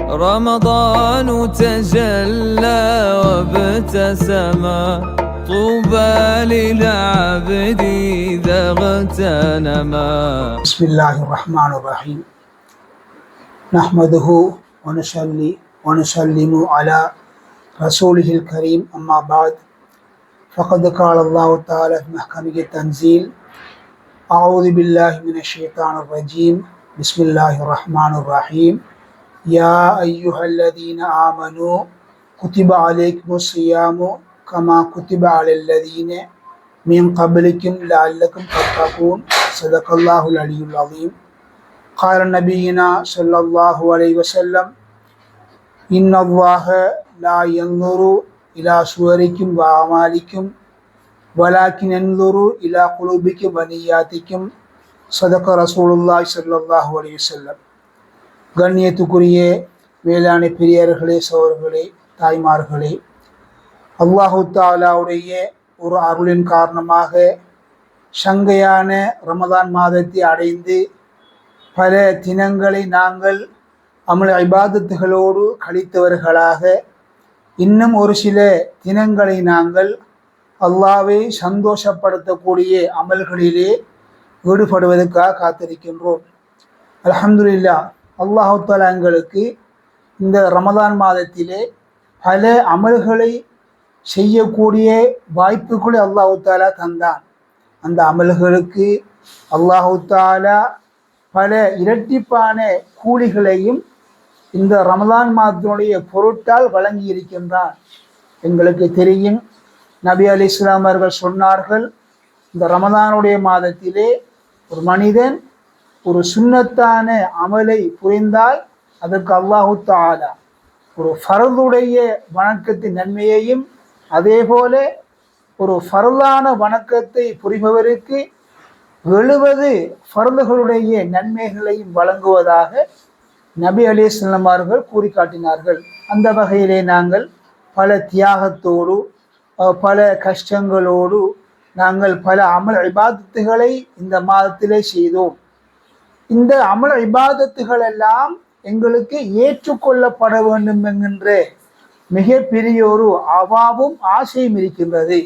رمضان تجلى وابتسما طوبى للعبد إذا اغتنما. بسم الله الرحمن الرحيم. نحمده ونصلي ونسلم على رسوله الكريم. أما بعد، فقد قال الله تعالى في محكمه التنزيل: أعوذ بالله من الشيطان الرجيم. بسم الله الرحمن الرحيم. يا أيها الذين آمنوا كتب عليكم الصيام كما كتب على الذين من قبلكم لعلكم تتقون. صدق الله العلي العظيم. قال نبينا صلى الله عليه وسلم: إن الله لا ينظر إلى صوركم وأعمالكم ولكن ينظر إلى قلوبكم ونياتكم. صدق رسول الله صلى الله عليه وسلم. கண்ணியத்துக்குரிய மேலான பெரியார்களே, சகோதரர்களே, தாய்மார்களே, அல்லாஹு தாலாவுடைய ஒரு அருளின் காரணமாக சங்கையான ரமதான் மாதத்தை அடைந்து பல தினங்களை நாங்கள் அமல் இபாதத்துகளோடு கழித்தவர்களாக இன்னும் ஒரு சில தினங்களை நாங்கள் அல்லாஹ்வை சந்தோஷப்படுத்தக்கூடிய அமல்களிலே ஈடுபடுவதற்காக காத்திருக்கின்றோம். அல்ஹம்துலில்லாஹ், அல்லாஹு தஆலா எங்களுக்கு இந்த ரமதான் மாதத்திலே பல அமல்களை செய்யக்கூடிய வாய்ப்புகளை அல்லாஹு தஆலா தந்தான். அந்த அமல்களுக்கு அல்லாஹு தஆலா பல இரட்டிப்பான கூலிகளையும் இந்த ரமதான் மாதத்தினுடைய பொருட்டால் வழங்கி இருக்கின்றான். எங்களுக்கு தெரியும், நபி அலைஹிஸ்ஸலாம் அவர்கள் சொன்னார்கள், இந்த ரமதானுடைய மாதத்திலே ஒரு மனிதன் ஒரு சுன்னத்தான அமலை புரிந்தால் அதற்கு அல்லாஹு தஆலா ஒரு ஃபர்துடைய வணக்கத்தின் நன்மையையும், அதே போல ஒரு ஃபர்தான வணக்கத்தை புரிபவருக்கு 70 ஃபர்துகளுடைய நன்மைகளையும் வழங்குவதாக நபி அலைஹிஸ்ஸலாம் அவர்கள் கூறி காட்டினார்கள். அந்த வகையிலே நாங்கள் பல தியாகத்தோடு பல கஷ்டங்களோடு நாங்கள் பல அமல் இபாதத்துகளை இந்த மாதத்திலே செய்தோம். இந்த அமல் இபாதத்துகள் எல்லாம் எங்களுக்கு ஏற்றுக்கொள்ளப்பட வேண்டும் என்கின்ற மிகப்பெரிய ஒரு அவாவும் ஆசையும் இருக்கின்றது.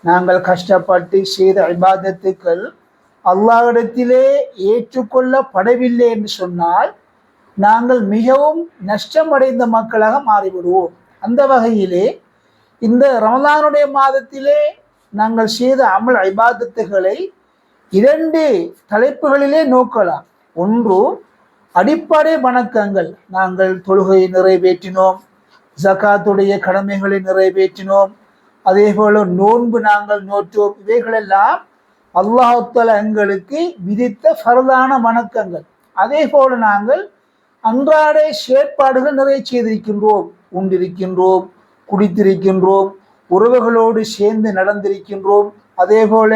நாங்கள் கஷ்டப்பட்டு செய்த இபாதத்துக்கள் அல்லாஹ்விடத்திலே ஏற்றுக்கொள்ளப்படவில்லை என்று சொன்னால் நாங்கள் மிகவும் நஷ்டமடைந்த மக்களாக மாறிவிடுவோம். அந்த வகையிலே இந்த ரமலானுடைய மாதத்திலே நாங்கள் செய்த அமல் இபாதத்துகளை 2 தலைப்புகளிலே நோக்கலாம். ஒன்று, அடிப்படை வணக்கங்கள். நாங்கள் தொழுகையை நிறைவேற்றினோம், ஜகாத்துடைய கடமைகளை நிறைவேற்றினோம், அதே போல நோன்பு நாங்கள் நோற்றோம். இவைகளெல்லாம் அல்லாஹ் தஆலா எங்களுக்கு விதித்த ஃபர்தான வணக்கங்கள். அதே போல நாங்கள் அன்றாட செயற்பாடுகள் நிறைய செய்திருக்கின்றோம். உண்டிருக்கின்றோம், குடித்திருக்கின்றோம், உறவுகளோடு சேர்ந்து நடந்திருக்கின்றோம், அதே போல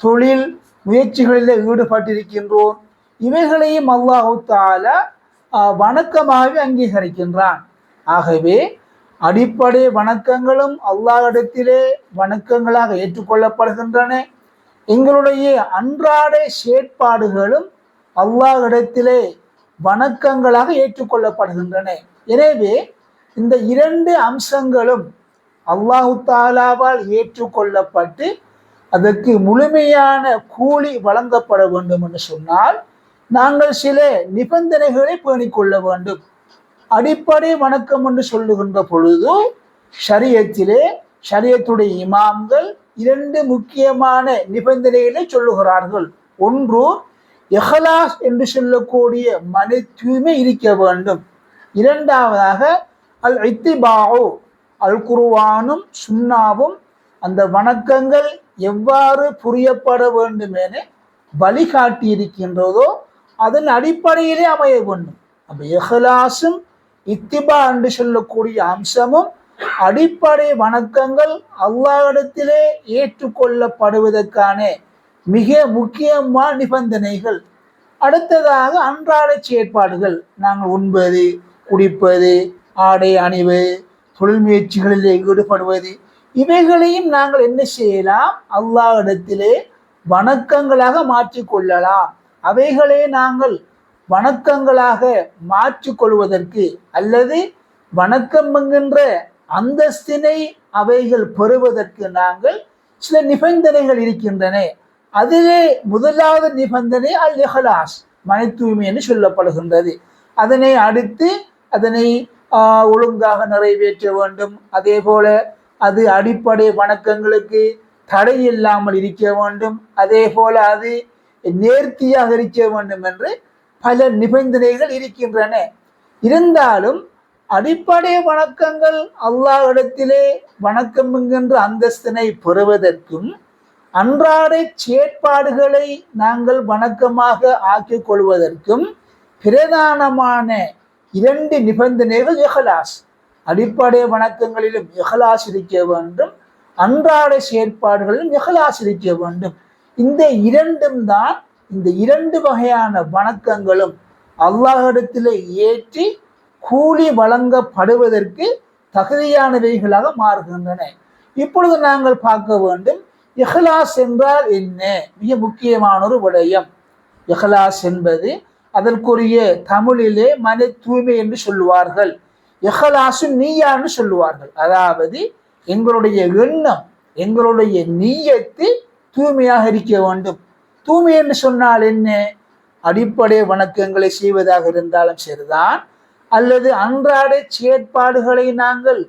தொழில் முயற்சிகளில் ஈடுபட்டிருக்கின்றோம். இவைகளையும் அல்லாஹ் தஆலா வணக்கமாகவே அங்கீகரிக்கின்றான். ஆகவே அடிப்படை வணக்கங்களும் அல்லாஹ்விடத்திலே வணக்கங்களாக ஏற்றுக்கொள்ளப்படுகின்றன. எங்களுடைய அன்றாட செயற்பாடுகளும் அல்லாஹ்விடத்திலே வணக்கங்களாக ஏற்றுக்கொள்ளப்படுகின்றன. எனவே இந்த 2 அம்சங்களும் அல்லாஹு தஆலாவால் ஏற்றுக்கொள்ளப்பட்டு அதற்கு முழுமையான கூலி வழங்கப்பட வேண்டும் என்று சொன்னால் நாங்கள் சில நிபந்தனைகளை பேணிக்கொள்ள வேண்டும். அடிப்படை வணக்கம் என்று சொல்லுகின்ற பொழுது ஷரியத்துடைய இமாம்கள் 2 முக்கியமான நிபந்தனைகளை சொல்லுகிறார்கள். ஒன்று, இஹ்லாஸ் என்று சொல்லக்கூடிய மன தூய்மை இருக்க வேண்டும். இரண்டாவதாக அல் இத்திபாஉ, அல் குர்ஆனும் சுன்னாவும் அந்த வணக்கங்கள் எவ்வாறு புரியப்பட வேண்டும் என வழிகாட்டி இருக்கின்றதோ அதன் அடிப்படையிலே அமைய வேண்டும். அப்ப இஹ்லாஸும் இத்திபா என்று சொல்லக்கூடிய அம்சமும் அடிப்படை வணக்கங்கள் அல்லாஹ்விடத்திலே ஏற்றுக்கொள்ளப்படுவதற்கான மிக முக்கியமான நிபந்தனைகள். அடுத்ததாக அன்றாட செயற்பாடுகள். நாங்கள் உண்பது, குடிப்பது, ஆடை அணிவது, தொழில் முயற்சிகளில் ஈடுபடுவது, இவைகளையும் நாங்கள் என்ன செய்யலாம்? அல்லாஹ்விடத்திலே வணக்கங்களாக மாற்றிக்கொள்ளலாம். அவைகளே நாங்கள் வணக்கங்களாக மாற்றிக்கொள்வதற்கு அல்லது வணக்கம் என்கின்ற அந்தஸ்தினை அவைகள் பெறுவதற்கு நாங்கள் சில நிபந்தனைகள் இருக்கின்றன. அதிலே முதலாவது நிபந்தனை அல் இஹ்லாஸ், மன தூய்மை என்று சொல்லப்படுகின்றது. அதனை அடுத்து அதனை ஒழுங்காக நிறைவேற்ற வேண்டும். அதே போல அது அடிப்படை வணக்கங்களுக்கு தடை இல்லாமல் இருக்க வேண்டும். அதே போல அது நேர்த்தியாக இருக்க வேண்டும் என்று பல நிபந்தனைகள் இருக்கின்றன. இருந்தாலும் அடிப்படை வணக்கங்கள் அல்லாஹ்விடத்திலே வணக்கம் என்கின்ற அந்தஸ்தினை பெறுவதற்கும் அன்றாட செயற்பாடுகளை நாங்கள் வணக்கமாக ஆக்கிக் கொள்வதற்கும் பிரதானமான 2 நிபந்தனைகள் இஹ்லாஸ். அடிப்படை வணக்கங்களிலும் இஹ்லாஸ் இருக்க வேண்டும், அன்றாட செயற்பாடுகளிலும் இஹ்லாஸ் இருக்க வேண்டும். இந்த 2ம் தான் இந்த 2 வகையான வணக்கங்களும் அல்லாஹ்விடத்திலே ஏற்றி கூலி வழங்கப்படுவதற்கு தகுதியானவைகளாக மாறுகின்றன. இப்பொழுது நாங்கள் பார்க்க வேண்டும், இஹ்லாஸ் என்றால் என்ன? மிக முக்கியமான ஒரு விடயம். இஹ்லாஸ் என்பது அதற்குரிய தமிழிலே மன தூய்மை என்று சொல்லுவார்கள். இஹ்லாசு நீயா என்று சொல்லுவார்கள். அதாவது எங்களுடைய எண்ணம், எங்களுடைய நீயத்து தூய்மையாக இருக்க வேண்டும். தூய்மை என்று சொன்னால் என்ன? அடிப்படை வணக்கங்களை செய்வதாக இருந்தாலும் சரிதான், அல்லது அன்றாட செயற்பாடுகளை நாங்கள்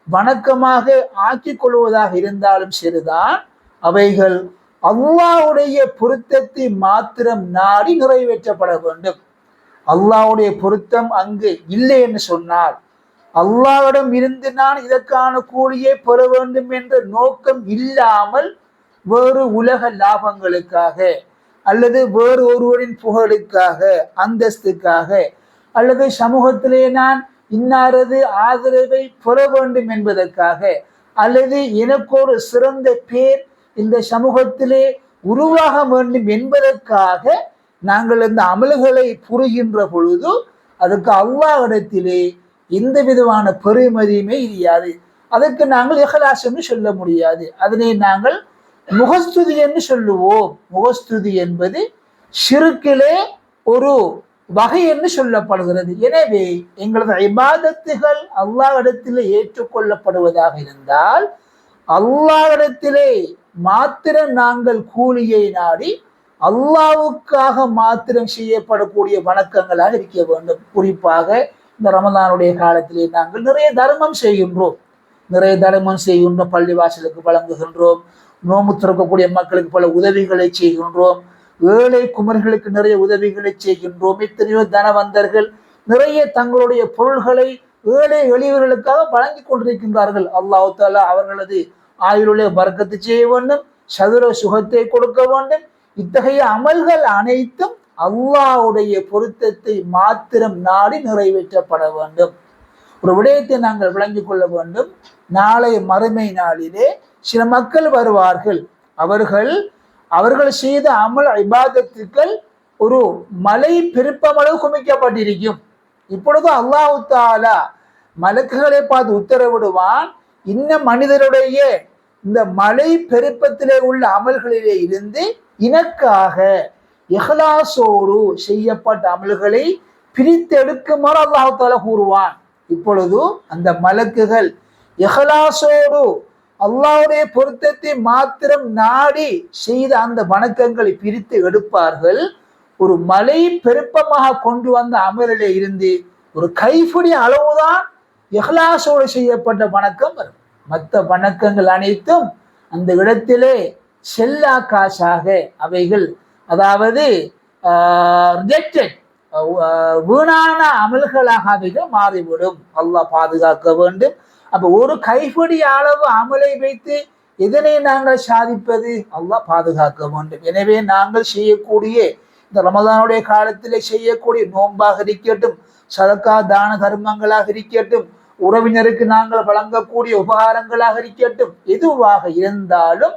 வணக்கமாக ஆக்கிக் கொள்வதாக இருந்தாலும் சரிதான், அவைகள் அல்லாஹ்வுடைய பொருத்தத்தை மாத்திரம் நாடி நிறைவேற்றப்பட வேண்டும். அல்லாஹ்வுடைய பொருத்தம் அங்கு இல்லை என்று சொன்னால், அல்லாஹ்விடம் இருந்து நான் இதற்கான கூலியை பெற வேண்டும் என்ற நோக்கம் இல்லாமல் வேறு உலக லாபங்களுக்காக அல்லது வேறு ஒருவரின் புகழுக்காக, அந்தஸ்துக்காக, அல்லது சமூகத்திலே நான் இன்னாரது ஆதரவை பெற வேண்டும் என்பதற்காக, அல்லது எனக்கு ஒரு சிறந்த பேர் இந்த சமூகத்திலே உருவாக வேண்டும் என்பதற்காக நாங்கள் இந்த அமல்களை புரிகின்ற பொழுது அதுக்கு அல்லாஹ்விடத்திலே எந்த விதமான பெருமதியுமே இல்லாது. அதற்கு நாங்கள் இஹ்லாஸ் என்று சொல்ல முடியாது. அதனை நாங்கள் முகஸ்துதி என்று சொல்லுவோம். முகஸ்துதி என்பது ஷிர்கிலே ஒரு வகை என்று சொல்லப்படுகிறது. எனவே எங்களது இபாதத்துகள் அல்லாஹ்விடத்திலே ஏற்றுக்கொள்ளப்படுவதாக இருந்தால் அல்லாஹ்விடத்திலே மாத்திரம் நாங்கள் கூலியை நாடி அல்லாஹ்வுக்காக மாத்திரம் செய்யப்படக்கூடிய வணக்கங்களாக இருக்க வேண்டும். குறிப்பாக இந்த ரமதானுடைய காலத்திலே நாங்கள் நிறைய தர்மம் செய்கின்றோம். பள்ளிவாசலுக்கு வழங்குகின்றோம், நோம்பு திறக்கக்கூடிய மக்களுக்கு பல உதவிகளை செய்கின்றோம், ஏழை குமர்களுக்கு நிறைய உதவிகளை செய்கின்றோம். எத்தனையோ தனவந்தர்கள் நிறைய தங்களுடைய பொருள்களை ஏழை எளியவர்களுக்காக வழங்கி கொண்டிருக்கின்றார்கள். அல்லாஹ் தஆலா அவர்களது ஆயுளிலே பரக்கத்து செய்ய வேண்டும், சதுர சுகத்தை கொடுக்க வேண்டும். இத்தகைய அமல்கள் அனைத்தும் அல்லாஹ்வுடைய பொருத்தத்தை மாத்திரம் நாடி நிறைவேற்றப்பட வேண்டும். ஒரு விடயத்தை நாங்கள் விளங்கிக் கொள்ள வேண்டும். நாளை மறுமை நாளிலே சில மக்கள் வருவார்கள். அவர்கள் செய்த அமல் இபாதத்துக்கள் ஒரு மலை பெருப்பமளவு குமிக்கப்பட்டிருக்கும். இப்பொழுது அல்லாஹ் தஆலா மலக்குகளை பார்த்து உத்தரவிடுவான், இன்னும் மனிதருடைய இந்த மலை பெருப்பத்திலே உள்ள அமல்களிலே இருந்து இனக்காக இஹ்லாஸோடு செய்யப்பட்ட அமல்களை பிரித்தெடுக்குமாறு அல்லாஹ் தஆலா கூறுவான். இப்பொழுது அந்த மலக்குகள் இஹ்லாஸோடு அல்லாஹ்வுடைய பொருத்தத்தை மாத்திரம் நாடி செய்த அந்த வணக்கங்களை பிரித்து எடுப்பார்கள். ஒரு மலை பெருப்பமாக கொண்டு வந்த அமலிலே இருந்து ஒரு கைப்பிடி அளவுதான் இஹ்லாஸோடு செய்யப்பட்ட வணக்கம் வரும். மற்ற வணக்கங்கள் அனைத்தும் அந்த இடத்திலே செல்லா காசாக அவைகள், அதாவது ரிஜெக்டட், வீணான அமல்களாக அவைகள் மாறிவிடும். அல்லாஹ் பாதுகாக்க வேண்டும். அப்ப ஒரு கைப்பிடி அளவு அமலை வைத்து எதனை நாங்கள் சாதிப்பது? அல்லாஹ் பாதுகாக்க வேண்டும். எனவே நாங்கள் செய்யக்கூடிய இந்த ரமதானுடைய காலத்திலே செய்யக்கூடிய நோன்பாக இருக்கட்டும், சதக்கா தான தர்மங்களாக இருக்கட்டும், உறவினருக்கு நாங்கள் வழங்கக்கூடிய உபகாரங்களாக இருக்கட்டும், எதுவாக இருந்தாலும்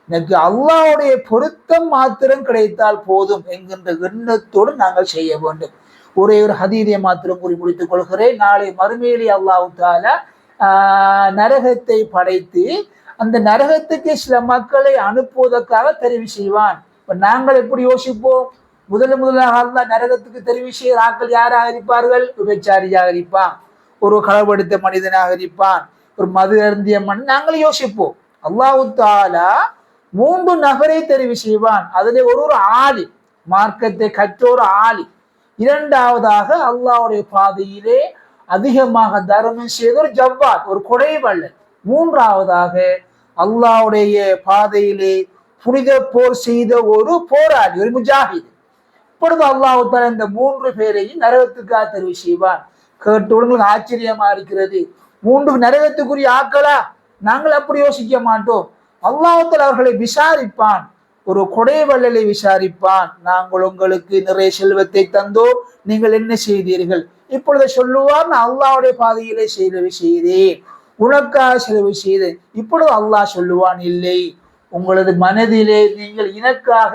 எனக்கு அல்லாஹ்வுடைய பொருத்தம் மாத்திரம் கிடைத்தால் போதும் என்கின்ற எண்ணத்தோடு நாங்கள் செய்ய வேண்டும். ஒரே ஒரு ஹதீஸை மாத்திரம் கூறி முடித்துக் கொள்கிறேன். நாளை மறுமையிலே அல்லாஹ் தஆலா நரகத்தை படைத்து அந்த நரகத்துக்கு சில மக்களை அனுப்புவதற்காக தெரிவு செய்வான். இப்ப நாங்கள் எப்படி யோசிப்போம்? முதலாக அல்லாஹ் நரகத்துக்கு தெரிவு செய்கிற ஆட்கள் யாராக இருப்பார்கள்? விபச்சாரியாக இருப்பான், ஒரு களவெடுத்த மனிதனாக இருப்பான், ஒரு மது அருந்திய மனிதன். நாங்கள் யோசிப்போம், அல்லாஹ் தாலா 3 நபரை தெரிவு செய்வான். அதிலே ஒரு ஆலி, மார்க்கத்தை கற்றோர் ஆலி. இரண்டாவதாக அல்லாஹ்வுடைய பாதையிலே அதிகமாக தர்மம் செய்த ஒரு ஜவ்வாத், ஒரு கொடைவள்ளல். மூன்றாவதாக அல்லாஹ்வுடைய பாதையிலே புனித போர் செய்த ஒரு போராளி, ஒரு முஜாஹித். இப்பொழுது அல்லாஹ் தஆலா இந்த 3 பேரையும் நரகத்துக்காக தெரிவு செய்வான். கேட்டவுடன் ஆச்சரியமா இருக்கிறது. 3 நரகத்துக்குரிய ஆக்களா? நாங்கள் அப்படி யோசிக்க மாட்டோம். அல்லாஹ் தஆலா அவர்களை விசாரிப்பான், ஒரு கொடைவள்ளலை விசாரிப்பான். நாங்கள் உங்களுக்கு நிறைய செல்வத்தை தந்தோம், நீங்கள் என்ன செய்தீர்கள்? இப்பொழுது சொல்லுவார், நான் அல்லாஹ்வுடைய பாதையிலே செலவு செய்தேன், உனக்காக செலவு செய்தேன். இப்பொழுது அல்லாஹ் சொல்லுவான், இல்லை, உங்களது மனதிலே நீங்கள் எனக்காக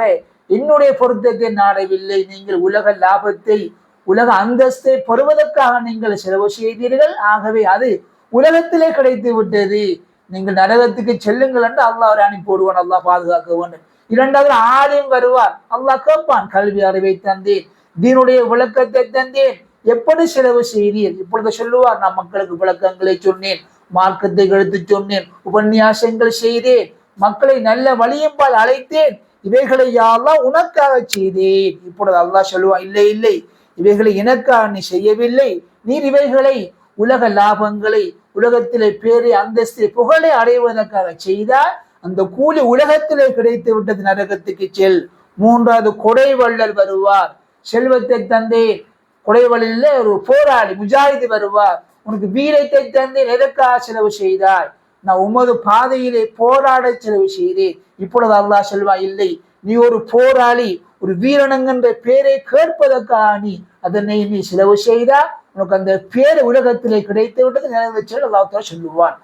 என்னுடைய பொருத்தத்தை நாடவில்லை, நீங்கள் உலக லாபத்தை, உலக அந்தஸ்தை பெறுவதற்காக நீங்கள் செலவு செய்தீர்கள். ஆகவே அது உலகத்திலே கிடைத்து விட்டது, நீங்கள் நரகத்துக்கு செல்லுங்கள் என்று அல்லாஹ் அனுப்பி போடுவான். அல்லாஹ் பாதுகாக்க வேண்டும். இரண்டாவது ஆலயம் வருவார். அல்லாஹ் கேட்பான், கல்வி அறிவை தந்தேன், தீனுடைய விளக்கத்தை தந்தேன், எப்படி செலவு செய்தீர்? இப்பொழுது சொல்லுவார், நான் மக்களுக்கு விளக்கங்களை சொன்னேன், மார்க்கத்தை எடுத்து சொன்னேன், உபன்யாசங்கள் செய்தேன், மக்களை நல்ல வழியம்பால் அழைத்தேன், இவைகளை யாரெல்லாம் உனக்காக செய்தேன். இப்பொழுது அல்லாஹ் சொல்லுவான், இல்லை இல்லை, இவைகளை எனக்காக நீ செய்யவில்லை, நீர் இவைகளை உலக லாபங்களை, உலகத்திலே பேரை அந்தஸ்தை புகழை அடைவதற்காக செய்தால் அந்த கூலி உலகத்திலே கிடைத்து விட்டது, நரகத்துக்கு செல். மூன்றாவது கொடைவள்ளல் வருவார். செல்வத்தை தந்தேன், கொடைவள்ளலில் ஒரு போராளி முஜாஹித் வருவார். உனக்கு வீரத்தை தந்தேன், எதற்காக செலவு செய்தாய்? நான் உமது பாதையிலே போராட செலவு செய்தேன். இப்பொழுது அல்லாஹ் சொல்வா, இல்லை, நீ ஒரு போராளி, ஒரு வீரனுங்கின்ற பேரை கேட்பதற்காக அதனை நீ செலவு செய்தா, உனக்கு அந்த பேர் உலகத்திலே கிடைத்து விட்டது, நிறைவேற்றல் அல்லாஹ் தஆலா சொல்லுவான்.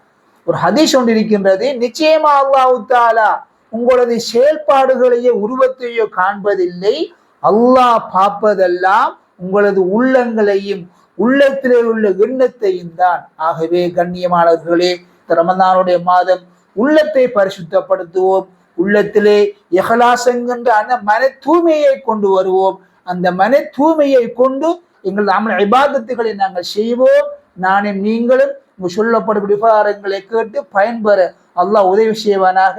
ஒரு ஹதீஸ் ஒன்று இருக்கின்றது, நிச்சயமா அல்லாஹ் தஆலா உங்களது செயல்பாடுகளையோ உருவத்தையோ காண்பதில்லை, அல்லாஹ் பார்ப்பதெல்லாம் உங்களது உள்ளங்களையும் உள்ளத்திலே உள்ள எண்ணத்தையும் தான். ஆகவே கண்ணியமானவர்களே, ரமதானுடைய மாதம் உள்ளத்தை பரிசுத்தப்படுத்துவோம், உள்ளத்திலே இஹ்லாஸ் என்கின்ற அந்த மன தூய்மையை கொண்டு வருவோம். அந்த மன தூய்மையை கொண்டு எங்கள் அமல் இபாதத்துகளை நாங்கள் செய்வோம். நானும் நீங்களும் சொல்லப்படும் விவகாரங்களை கேட்டு பயன்பெற அல்லாஹ் உதவி செய்வானாக.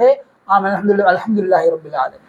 ஆமீன். அல்ஹம்துலில்லாஹி ரப்பில் ஆலமீன்.